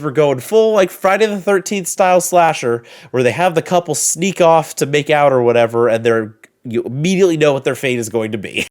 We're going full like Friday the 13th style slasher where they have the couple sneak off to make out or whatever, and you immediately know what their fate is going to be.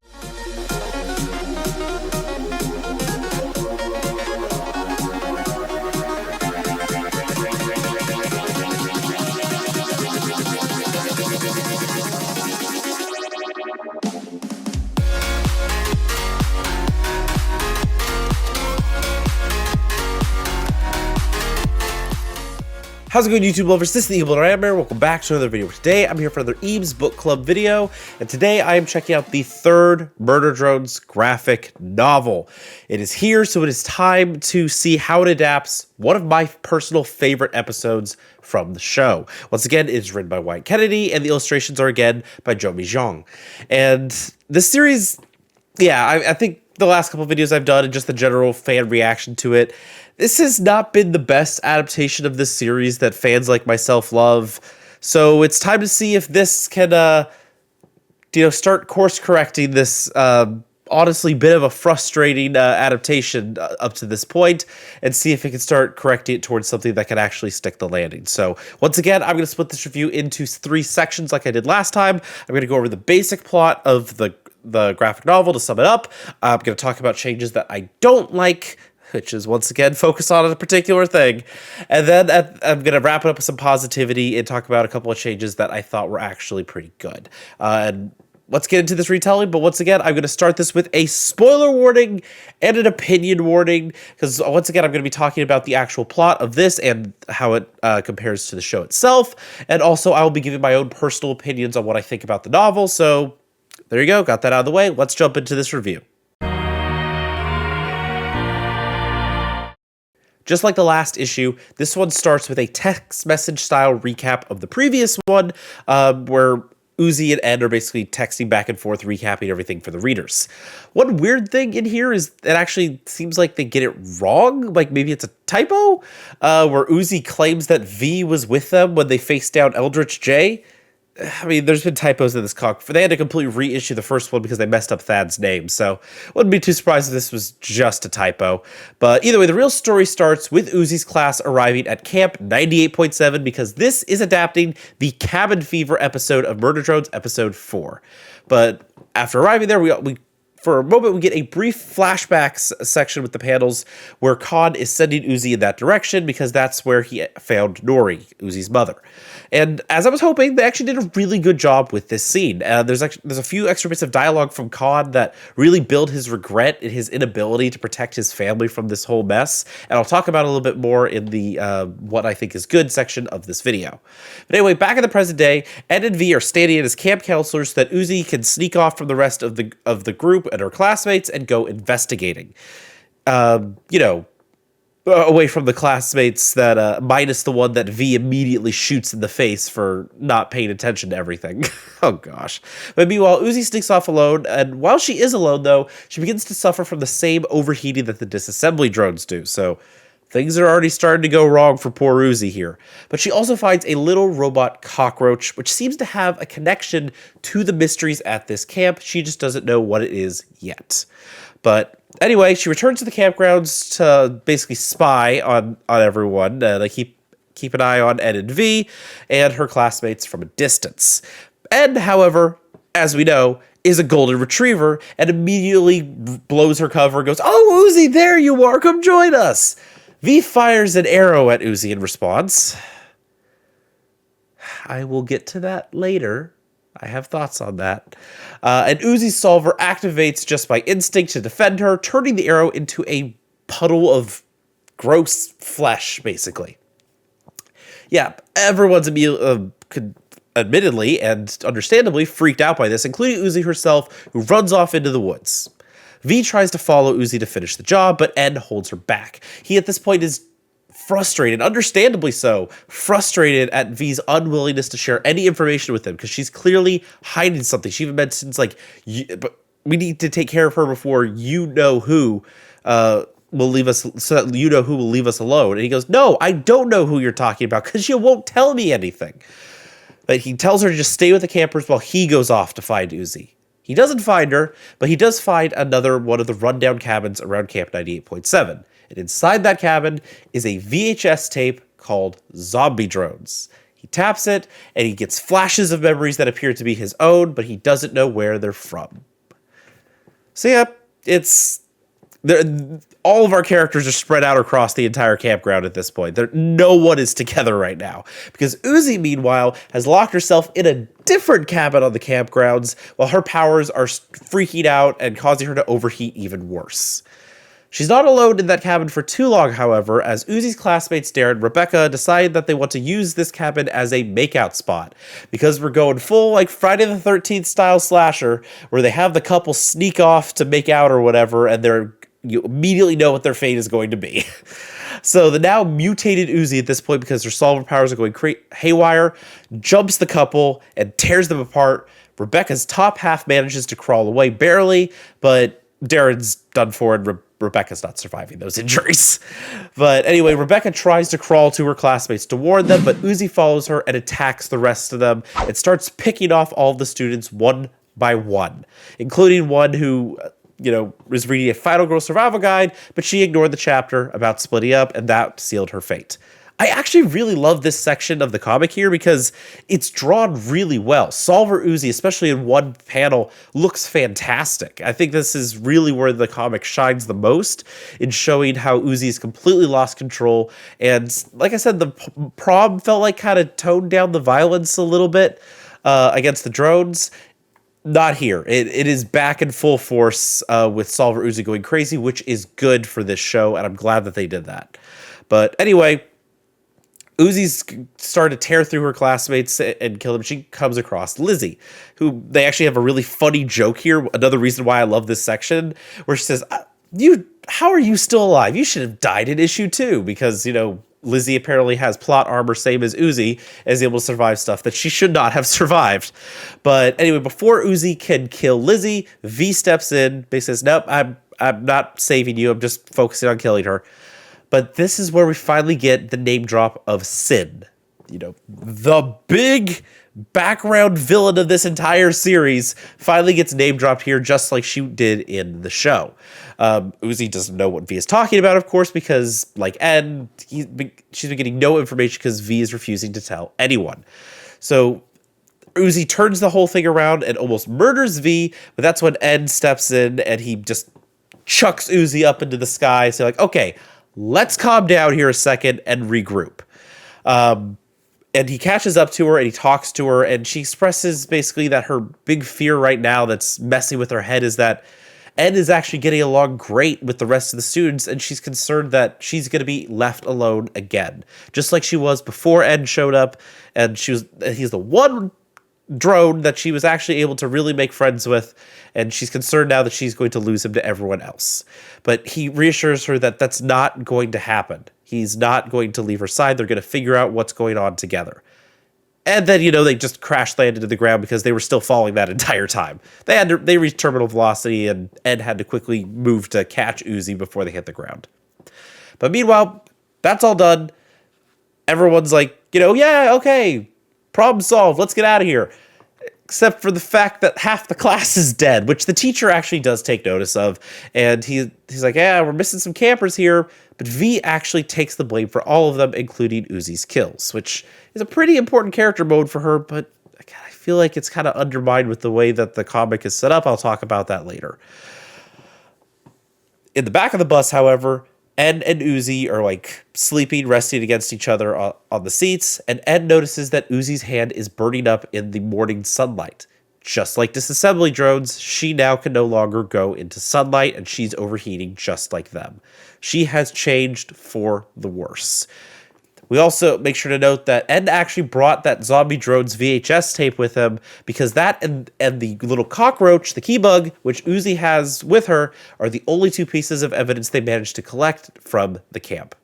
How's it going, YouTube lovers? This is the Evil Nightmare. Welcome back to another video. Today, I'm here for another Eabs book club video, and today I am checking out the third Murder Drones graphic novel. It is here, so it is time to see how it adapts one of my personal favorite episodes from the show. Once again, it is written by Wyatt Kennedy, and the illustrations are again by Mi-Gyeong. And this series, yeah, I think the last couple of videos I've done and just the general fan reaction to it, this has not been the best adaptation of this series that fans like myself love. So it's time to see if this can, start course correcting this, honestly bit of a frustrating adaptation up to this point, and see if it can start correcting it towards something that can actually stick the landing. So once again, I'm going to split this review into 3 sections like I did last time. I'm going to go over the basic plot of the graphic novel to sum it up. I'm going to talk about changes that I don't like, which is, once again, focus on a particular thing. And then I'm going to wrap it up with some positivity and talk about a couple of changes that I thought were actually pretty good. And let's get into this retelling. But once again, I'm going to start this with a spoiler warning and an opinion warning, because once again, I'm going to be talking about the actual plot of this and how it compares to the show itself. And also, I will be giving my own personal opinions on what I think about the novel. So there you go. Got that out of the way. Let's jump into this review. Just like the last issue, this one starts with a text message style recap of the previous one, where Uzi and Ed are basically texting back and forth, recapping everything for the readers. One weird thing in here is it actually seems like they get it wrong. Like maybe it's a typo, where Uzi claims that V was with them when they faced down Eldritch J. I mean, there's been typos in this comic. They had to completely reissue the first one because they messed up Thad's name, so wouldn't be too surprised if this was just a typo. But either way, the real story starts with Uzi's class arriving at Camp 98.7 because this is adapting the Cabin Fever episode of Murder Drones episode 4. But after arriving there, we for a moment, we get a brief flashbacks section with the panels where Khan is sending Uzi in that direction because that's where he found Nori, Uzi's mother. And as I was hoping, they actually did a really good job with this scene. There's a few extra bits of dialogue from Khan that really build his regret and his inability to protect his family from this whole mess. And I'll talk about it a little bit more in the what I think is good section of this video. But anyway, back in the present day, Ed and V are standing as camp counselors so that Uzi can sneak off from the rest of the group and her classmates and go investigating. Away from the classmates that, minus the one that V immediately shoots in the face for not paying attention to everything. Oh gosh. But meanwhile, Uzi sneaks off alone, and while she is alone though, she begins to suffer from the same overheating that the disassembly drones do, so things are already starting to go wrong for poor Uzi here. But she also finds a little robot cockroach, which seems to have a connection to the mysteries at this camp. She just doesn't know what it is yet. But anyway, she returns to the campgrounds to basically spy on everyone. They keep an eye on Ed and V and her classmates from a distance. Ed, however, as we know, is a golden retriever and immediately blows her cover and goes, "Oh, Uzi, there you are. Come join us." V fires an arrow at Uzi in response. I will get to that later. I have thoughts on that. And Uzi's solver activates just by instinct to defend her, turning the arrow into a puddle of gross flesh, basically. Yeah, everyone's admittedly and understandably freaked out by this, including Uzi herself, who runs off into the woods. V tries to follow Uzi to finish the job, but Ed holds her back. He, at this point, is frustrated, understandably so, frustrated at V's unwillingness to share any information with him, because she's clearly hiding something. She even mentions, but we need to take care of her before you know who will leave us, so that you know who will leave us alone. And he goes, "No, I don't know who you're talking about, because you won't tell me anything." But he tells her to just stay with the campers while he goes off to find Uzi. He doesn't find her, but he does find another one of the rundown cabins around Camp 98.7. And inside that cabin is a VHS tape called Zombie Drones. He taps it, and he gets flashes of memories that appear to be his own, but he doesn't know where they're from. So yeah, all of our characters are spread out across the entire campground at this point. No one is together right now. Because Uzi, meanwhile, has locked herself in a different cabin on the campgrounds, while her powers are freaking out and causing her to overheat even worse. She's not alone in that cabin for too long, however, as Uzi's classmates Darren and Rebecca decide that they want to use this cabin as a makeout spot, because we're going full like Friday the 13th style slasher, where they have the couple sneak off to make out or whatever, and you immediately know what their fate is going to be. So the now mutated Uzi at this point, because her solver powers are going haywire, jumps the couple and tears them apart. Rebecca's top half manages to crawl away barely, but Darren's done for and Rebecca's not surviving those injuries. But anyway, Rebecca tries to crawl to her classmates to warn them, but Uzi follows her and attacks the rest of them and starts picking off all of the students one by one, including one who, was reading a Final Girl survival guide, but she ignored the chapter about splitting up, and that sealed her fate. I actually really love this section of the comic here because it's drawn really well. Solver Uzi, especially in one panel, looks fantastic. I think this is really where the comic shines the most in showing how Uzi's completely lost control. And like I said, the prom felt like kind of toned down the violence a little bit against the drones. Not here. It is back in full force with Solver Uzi going crazy, which is good for this show, and I'm glad that they did that. But anyway, Uzi's started to tear through her classmates and kill them. She comes across Lizzie, who they actually have a really funny joke here. Another reason why I love this section, where she says, how are you still alive? You should have died in issue 2, because, Lizzie apparently has plot armor, same as Uzi, is able to survive stuff that she should not have survived. But anyway, before Uzi can kill Lizzie, V steps in, basically says, nope, I'm not saving you. I'm just focusing on killing her. But this is where we finally get the name drop of Sin. The big background villain of this entire series finally gets name dropped here, just like she did in the show. Uzi doesn't know what V is talking about, of course, because like Ed, she's been getting no information because V is refusing to tell anyone. So Uzi turns the whole thing around and almost murders V, but that's when Ed steps in and he just chucks Uzi up into the sky. So like, okay, let's calm down here a second and regroup. And he catches up to her and he talks to her, and she expresses basically that her big fear right now that's messing with her head is that Ed is actually getting along great with the rest of the students, and she's concerned that she's going to be left alone again, just like she was before Ed showed up, and he's the one drone that she was actually able to really make friends with, and she's concerned now that she's going to lose him to everyone else. But he reassures her that that's not going to happen. He's not going to leave her side. They're going to figure out what's going on together. And then, they just crash landed to the ground because they were still falling that entire time. They reached terminal velocity, and Ed had to quickly move to catch Uzi before they hit the ground. But meanwhile, that's all done. Everyone's like, yeah, okay, problem solved. Let's get out of here. Except for the fact that half the class is dead, which the teacher actually does take notice of. And he's like, yeah, we're missing some campers here. But V actually takes the blame for all of them, including Uzi's kills, which is a pretty important character mode for her. But again, I feel like it's kind of undermined with the way that the comic is set up. I'll talk about that later. In the back of the bus, however, Ed and Uzi are like sleeping, resting against each other on the seats, and Ed notices that Uzi's hand is burning up in the morning sunlight. Just like disassembly drones, she now can no longer go into sunlight, and she's overheating just like them. She has changed for the worse. We also make sure to note that Ed actually brought that Zombie Drones VHS tape with him because that and the little cockroach, the key bug, which Uzi has with her, are the only two pieces of evidence they managed to collect from the camp.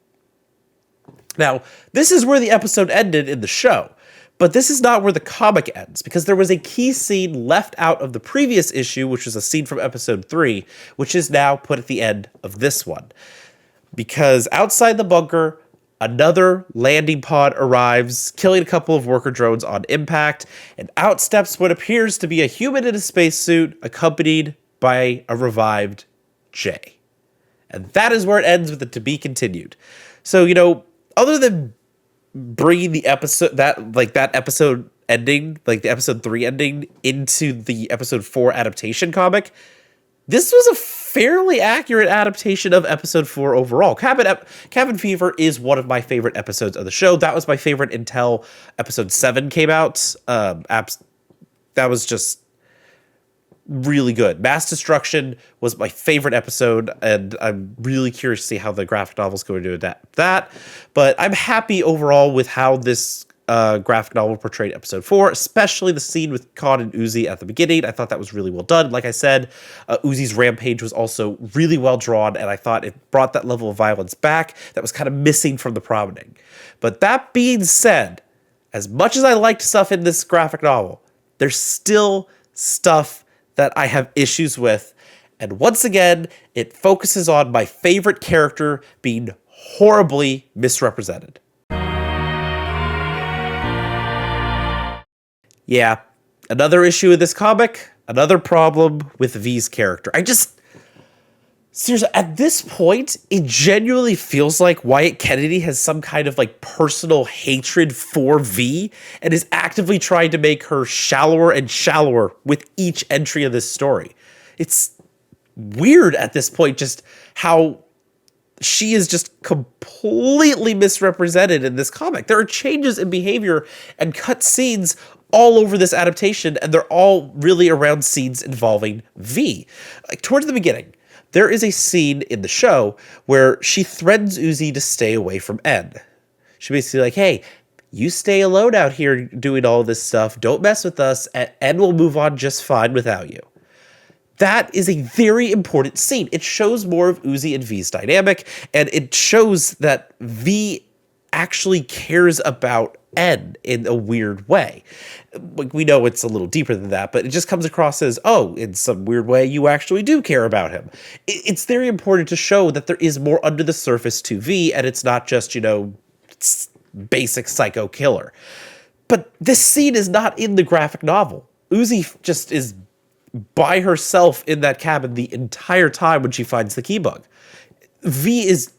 Now, this is where the episode ended in the show, but this is not where the comic ends because there was a key scene left out of the previous issue, which was a scene from episode 3, which is now put at the end of this one. Because outside the bunker, another landing pod arrives, killing a couple of worker drones on impact, and out steps what appears to be a human in a spacesuit, accompanied by a revived Jay. And that is where it ends with the to be continued. So, you know, other than bringing the episode, that episode ending, like the episode 3 ending, into the episode 4 adaptation comic, this was a fairly accurate adaptation of episode 4 overall. Cabin Fever is one of my favorite episodes of the show. That was my favorite until episode 7 came out. That was just really good. Mass Destruction was my favorite episode, and I'm really curious to see how the graphic novel is going to adapt that. But I'm happy overall with how this graphic novel portrayed episode 4, especially the scene with Khan and Uzi at the beginning. I thought that was really well done. Like I said, Uzi's rampage was also really well drawn, and I thought it brought that level of violence back that was kind of missing from the Promenade. But that being said, as much as I liked stuff in this graphic novel, there's still stuff that I have issues with. And once again, it focuses on my favorite character being horribly misrepresented. Yeah, another issue with this comic, another problem with V's character. Seriously, at this point, it genuinely feels like Wyatt Kennedy has some kind of like personal hatred for V and is actively trying to make her shallower and shallower with each entry of this story. It's weird at this point just how she is just completely misrepresented in this comic. There are changes in behavior and cut scenes all over this adaptation, and they're all really around scenes involving V. Like towards the beginning, there is a scene in the show where she threatens Uzi to stay away from N. She basically like, hey, you stay alone out here doing all this stuff. Don't mess with us, and N will move on just fine without you. That is a very important scene. It shows more of Uzi and V's dynamic, and it shows that V actually cares about N in a weird way. Like, we know it's a little deeper than that, but it just comes across as, oh, in some weird way, you actually do care about him. It's very important to show that there is more under the surface to V, and it's not just, you know, basic psycho killer. But this scene is not in the graphic novel. Uzi just is by herself in that cabin the entire time when she finds the key bug. V is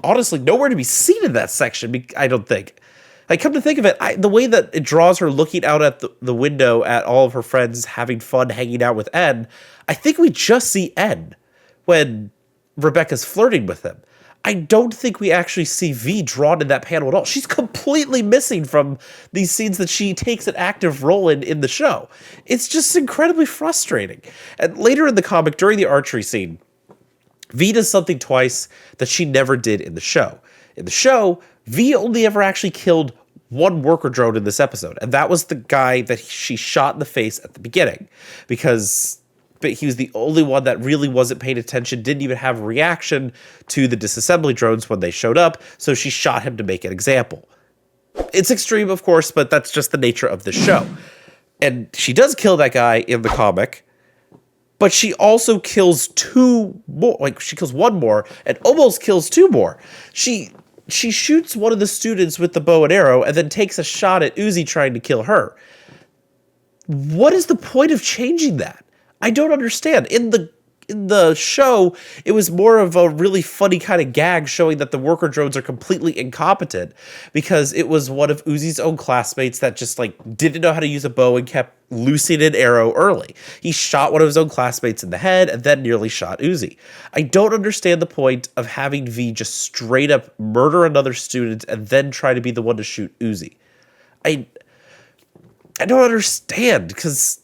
honestly nowhere to be seen in that section, I don't think. Like, come to think of it, the way that it draws her looking out at the window at all of her friends having fun hanging out with N, I think we just see N when Rebecca's flirting with him. I don't think we actually see V drawn in that panel at all. She's completely missing from these scenes that she takes an active role in the show. It's just incredibly frustrating. And later in the comic, during the archery scene, V does something twice that she never did in the show. In the show, V only ever actually killed one worker drone in this episode, and that was the guy that she shot in the face at the beginning, because he was the only one that really wasn't paying attention, didn't even have a reaction to the disassembly drones when they showed up, so she shot him to make an example. It's extreme, of course, but that's just the nature of the show. And she does kill that guy in the comic, but she also kills two more. Like, she kills one more and almost kills two more. She shoots one of the students with the bow and arrow and then takes a shot at Uzi trying to kill her. What is the point of changing that? I don't understand. In the show, it was more of a really funny kind of gag showing that the worker drones are completely incompetent because it was one of Uzi's own classmates that just like didn't know how to use a bow and kept loosing an arrow early. He shot one of his own classmates in the head and then nearly shot Uzi. I don't understand the point of having V just straight up murder another student and then try to be the one to shoot Uzi. I don't understand, because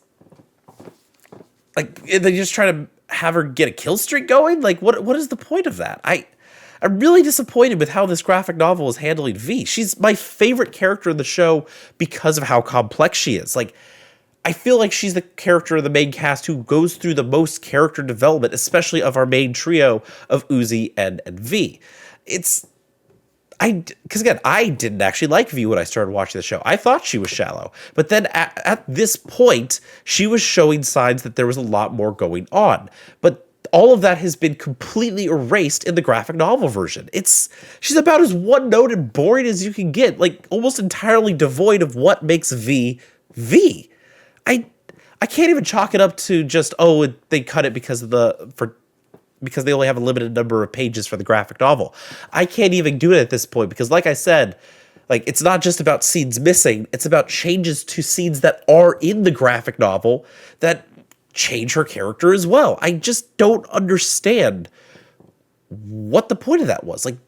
like they just try to have her get a kill streak going? Like, what is the point of that? I'm really disappointed with how this graphic novel is handling V. She's my favorite character in the show because of how complex she is. Like, I feel like she's the character of the main cast who goes through the most character development, especially of our main trio of Uzi and V. Because again, I didn't actually like V when I started watching the show. I thought she was shallow. But then at this point, she was showing signs that there was a lot more going on. But all of that has been completely erased in the graphic novel version. She's about as one-note and boring as you can get, like almost entirely devoid of what makes V, V. I can't even chalk it up to just, oh, they cut it because of because they only have a limited number of pages for the graphic novel. I can't even do it at this point because, like I said, like, it's not just about scenes missing, it's about changes to scenes that are in the graphic novel that change her character as well. I just don't understand what the point of that was. Like,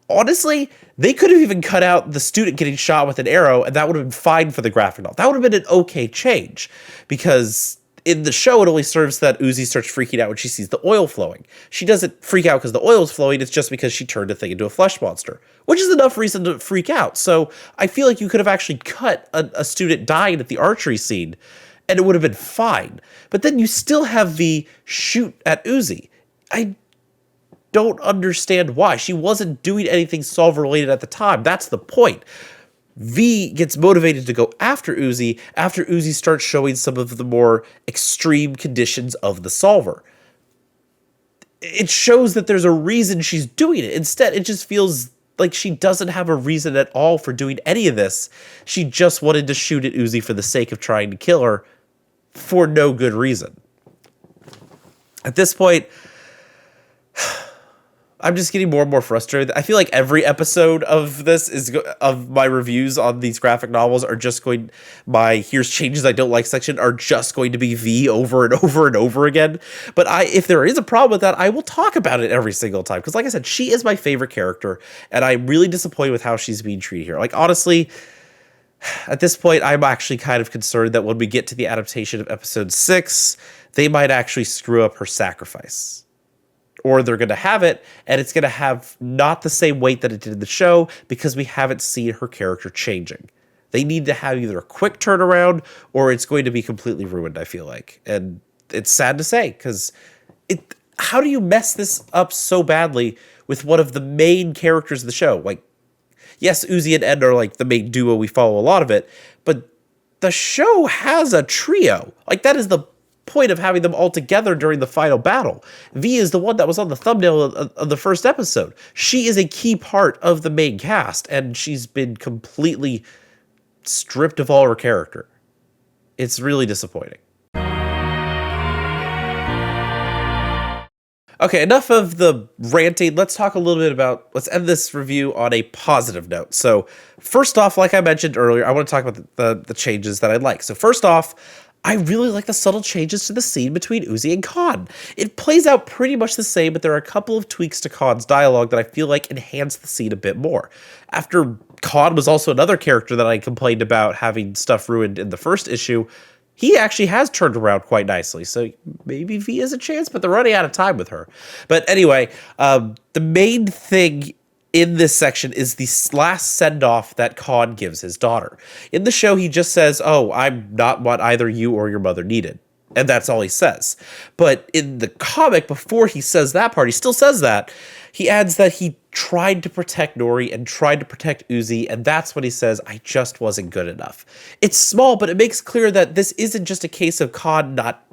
honestly, they could have even cut out the student getting shot with an arrow, and that would have been fine for the graphic novel. That would have been an okay change, because in the show, it only serves that Uzi starts freaking out when she sees the oil flowing. She doesn't freak out because the oil is flowing, it's just because she turned the thing into a flesh monster, which is enough reason to freak out. So I feel like you could have actually cut a student dying at the archery scene, and it would have been fine. But then you still have the shoot at Uzi. I don't understand why. She wasn't doing anything solver related at the time. That's the point. V gets motivated to go after Uzi after Uzi starts showing some of the more extreme conditions of the solver. It shows that there's a reason she's doing it. Instead, it just feels like she doesn't have a reason at all for doing any of this. She just wanted to shoot at Uzi for the sake of trying to kill her for no good reason. At this point, I'm just getting more and more frustrated. I feel like every episode of of my reviews on these graphic novels are just going, my here's changes I don't like section are just going to be V over and over and over again. But if there is a problem with that, I will talk about it every single time. Because like I said, she is my favorite character, and I'm really disappointed with how she's being treated here. Like, honestly, at this point, I'm actually kind of concerned that when we get to the adaptation of episode 6, they might actually screw up her sacrifice. Or they're going to have it, and it's going to have not the same weight that it did in the show because we haven't seen her character changing. They need to have either a quick turnaround or it's going to be completely ruined, I feel like. And it's sad to say, because how do you mess this up so badly with one of the main characters of the show? Like, yes, Uzi and Ed are like the main duo, we follow a lot of it, but the show has a trio. Like, that is the point of having them all together during the final battle. V is the one that was on the thumbnail of the first episode. She is a key part of the main cast, and she's been completely stripped of all her character. It's really disappointing. Okay, enough of the ranting. Let's talk a little bit about, let's end this review on a positive note. So first off, like I mentioned earlier, I want to talk about the changes that I like. So first off, I really like the subtle changes to the scene between Uzi and Khan. It plays out pretty much the same, but there are a couple of tweaks to Khan's dialogue that I feel like enhance the scene a bit more. After Khan was also another character that I complained about having stuff ruined in the first issue, he actually has turned around quite nicely, so maybe V has a chance, but they're running out of time with her. But anyway, the main thing in this section is the last send-off that Khan gives his daughter. In the show, he just says, "Oh, I'm not what either you or your mother needed." And that's all he says. But in the comic, before he says that part, he still says that. He adds that he tried to protect Nori and tried to protect Uzi, and that's when he says, "I just wasn't good enough." It's small, but it makes clear that this isn't just a case of Khan not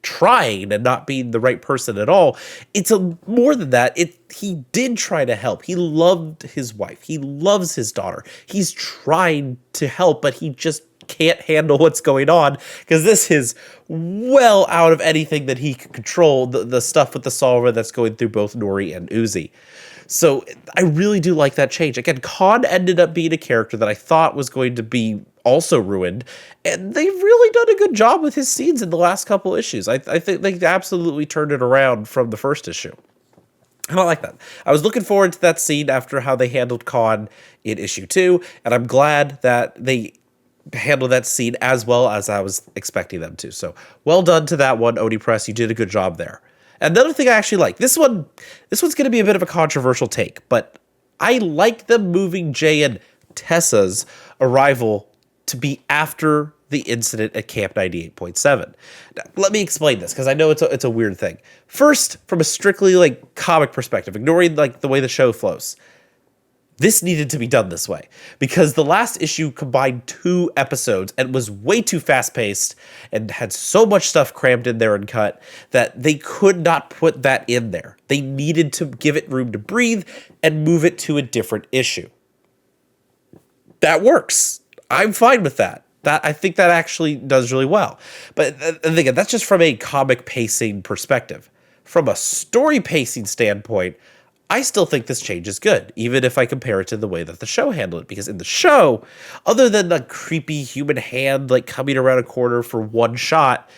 trying and not being the right person at all. It's more than that. He did try to help. He loved his wife. He loves his daughter. He's trying to help, but he just can't handle what's going on because this is well out of anything that he could control, the stuff with the solver that's going through both Nori and Uzi. So I really do like that change. Again, Khan ended up being a character that I thought was going to be also ruined, and they've really done a good job with his scenes in the last couple issues. I think they absolutely turned it around from the first issue. And I like that. I was looking forward to that scene after how they handled Khan in issue 2, and I'm glad that they handled that scene as well as I was expecting them to. So well done to that one, Oni Press. You did a good job there. Another thing I actually like, this one's going to be a bit of a controversial take, but I like them moving Jay and Tessa's arrival to be after the incident at Camp 98.7. Now, let me explain this, because I know it's a weird thing. First, from a strictly like comic perspective, ignoring like the way the show flows, this needed to be done this way because the last issue combined 2 episodes and was way too fast-paced and had so much stuff crammed in there and cut that they could not put that in there. They needed to give it room to breathe and move it to a different issue. That works. I'm fine with that. I think that actually does really well. But again, that's just from a comic pacing perspective. from a story pacing standpoint, I still think this change is good, even if I compare it to the way that the show handled it. Because in the show, other than the creepy human hand like coming around a corner for one shot,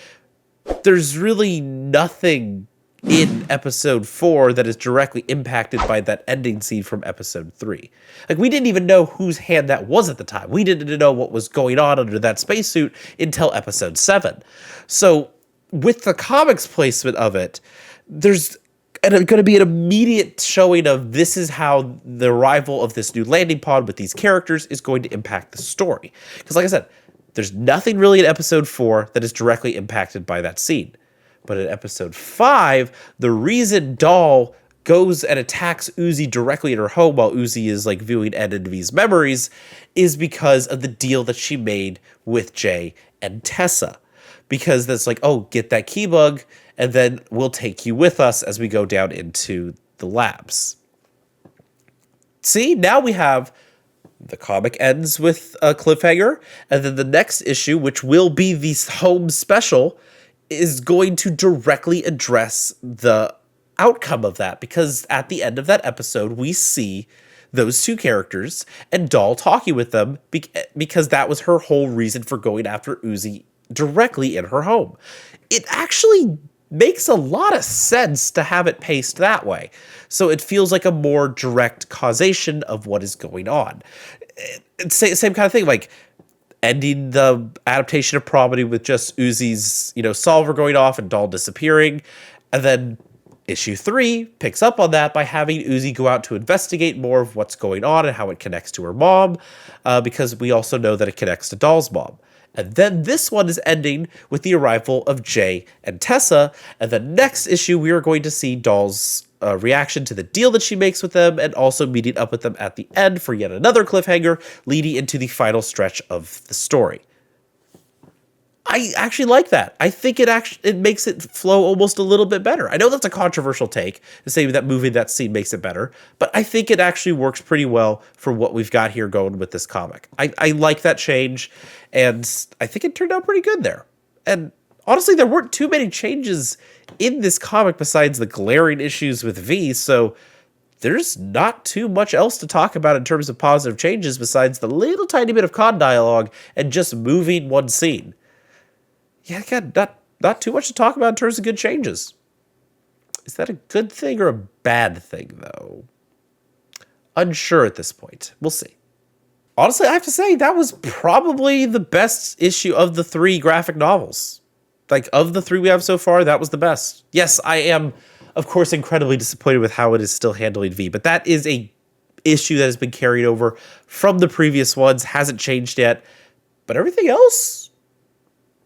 there's really nothing in episode 4 that is directly impacted by that ending scene from episode 3. Like, we didn't even know whose hand that was at the time. We didn't know what was going on under that spacesuit until episode 7. So with the comics placement of it, there's going to be an immediate showing of this is how the arrival of this new landing pod with these characters is going to impact the story. Because like I said, there's nothing really in episode 4 that is directly impacted by that scene. But in episode 5, the reason Doll goes and attacks Uzi directly in her home while Uzi is like viewing Ed and V's memories is because of the deal that she made with Jay and Tessa. Because that's like, oh, get that key bug, and then we'll take you with us as we go down into the labs. See, now we have the comic ends with a cliffhanger, and then the next issue, which will be the home special, is going to directly address the outcome of that. Because at the end of that episode, we see those two characters and Doll talking with them because that was her whole reason for going after Uzi directly in her home. It actually makes a lot of sense to have it paced that way. So it feels like a more direct causation of what is going on. Same kind of thing, like ending the adaptation of Property with just Uzi's, solver going off and Doll disappearing. And then issue 3 picks up on that by having Uzi go out to investigate more of what's going on and how it connects to her mom, because we also know that it connects to Doll's mom. And then this one is ending with the arrival of Jay and Tessa. And the next issue, we are going to see Doll's reaction to the deal that she makes with them, and also meeting up with them at the end for yet another cliffhanger, leading into the final stretch of the story. I actually like that. I think it makes it flow almost a little bit better. I know that's a controversial take to say that moving that scene makes it better, but I think it actually works pretty well for what we've got here going with this comic. I like that change, and I think it turned out pretty good there. And honestly, there weren't too many changes in this comic besides the glaring issues with V, so there's not too much else to talk about in terms of positive changes besides the little tiny bit of con dialogue and just moving one scene. Yeah, again, not too much to talk about in terms of good changes. Is that a good thing or a bad thing, though? Unsure at this point. We'll see. Honestly, I have to say, that was probably the best issue of the 3 graphic novels. Like, of the 3 we have so far, that was the best. Yes, I am, of course, incredibly disappointed with how it is still handling V, but that is a issue that has been carried over from the previous ones, hasn't changed yet. But everything else,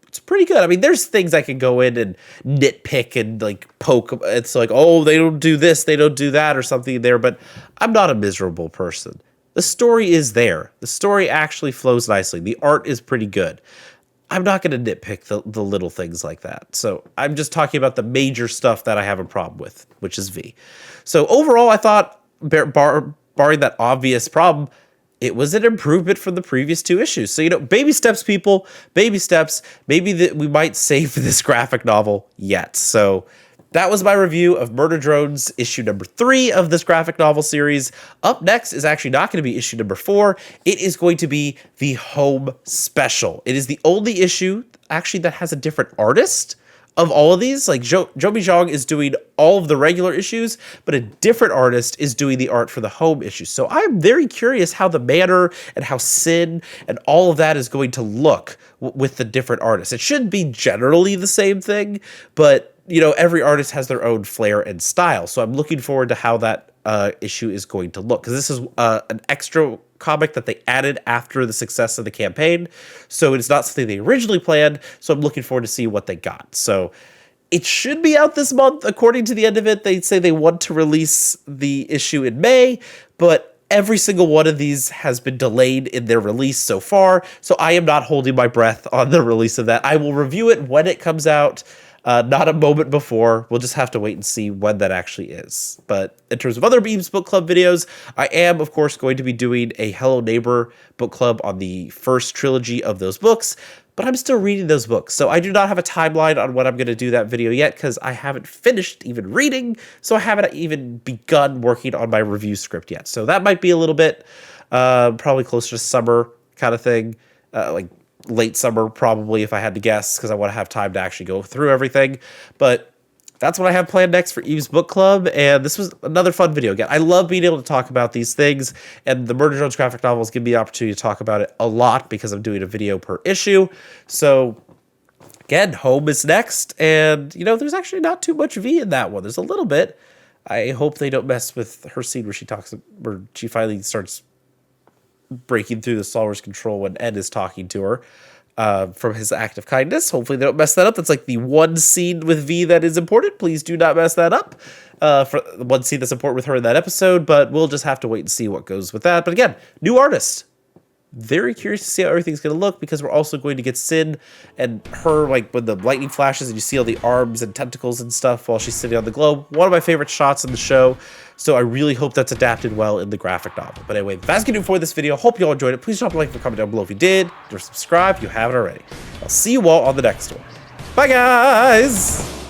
it's pretty good. I mean, there's things I can go in and nitpick and like poke. It's like, oh, they don't do this, they don't do that or something there, but I'm not a miserable person. The story is there. The story actually flows nicely. The art is pretty good. I'm not going to nitpick the little things like that. So I'm just talking about the major stuff that I have a problem with, which is V. So overall, I thought, barring that obvious problem, it was an improvement from the previous 2 issues. So, baby steps, people, baby steps. Maybe we might save this graphic novel yet. So that was my review of Murder Drones, issue number 3 of this graphic novel series. Up next is actually not going to be issue number 4. It is going to be the Home Special. It is the only issue, actually, that has a different artist of all of these. Like, Mi-Gyeong is doing all of the regular issues, but a different artist is doing the art for the home issues. So I'm very curious how the Manor and how Sin and all of that is going to look with the different artists. It should be generally the same thing, but every artist has their own flair and style. So I'm looking forward to how that issue is going to look, because this is an extra comic that they added after the success of the campaign. So it's not something they originally planned. So I'm looking forward to see what they got. So it should be out this month. According to the end of it, they say they want to release the issue in May, but every single one of these has been delayed in their release so far. So I am not holding my breath on the release of that. I will review it when it comes out. Not a moment before. We'll just have to wait and see when that actually is. But in terms of other Eabs book club videos, I am, of course, going to be doing a Hello Neighbor book club on the first trilogy of those books. But I'm still reading those books, so I do not have a timeline on when I'm going to do that video yet because I haven't finished even reading, so I haven't even begun working on my review script yet. So that might be a little bit probably closer to summer kind of thing, like late summer probably if I had to guess, because I want to have time to actually go through everything. But that's what I have planned next for Eve's Book Club, and this was another fun video. Again, I love being able to talk about these things, and the Murder Drones graphic novels give me the opportunity to talk about it a lot because I'm doing a video per issue. So, again, Home is next, and, you know, there's actually not too much V in that one. There's a little bit. I hope they don't mess with her scene where she finally starts breaking through the Stalwar's control when Ed is talking to her. From his act of kindness. Hopefully they don't mess that up. That's like the one scene with V that is important. Please do not mess that up. For the one scene that's important with her in that episode, but we'll just have to wait and see what goes with that. But again, new artist. Very curious to see how everything's going to look, because we're also going to get Sin and her, like, when the lightning flashes and you see all the arms and tentacles and stuff while she's sitting on the globe. One of my favorite shots in the show, so I really hope that's adapted well in the graphic novel. But anyway, that's going to do it for this video. Hope you all enjoyed it. Please drop a like and comment down below if you did, or subscribe if you haven't already. I'll see you all on the next one. Bye, guys!